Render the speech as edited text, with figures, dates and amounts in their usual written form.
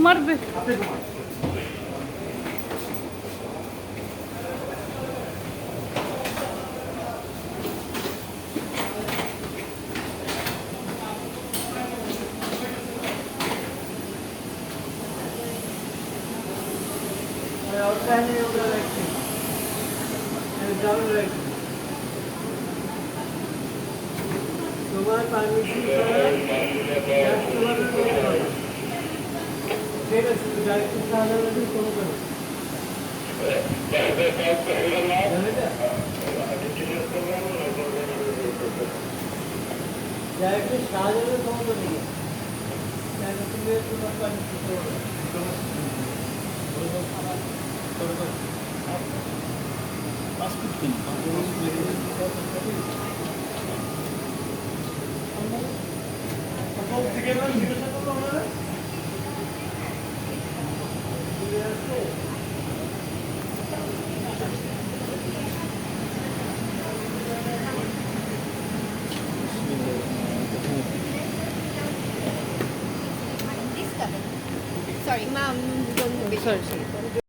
মারবে। তোমার পারমিশন ঠিক আছে, ডাইরেক্টর সাহায্য ফোন করো। ডাইরেক্টর সাহায্য ফোন করো। তোমার permission Sorry, ma'am. Don't be sorry.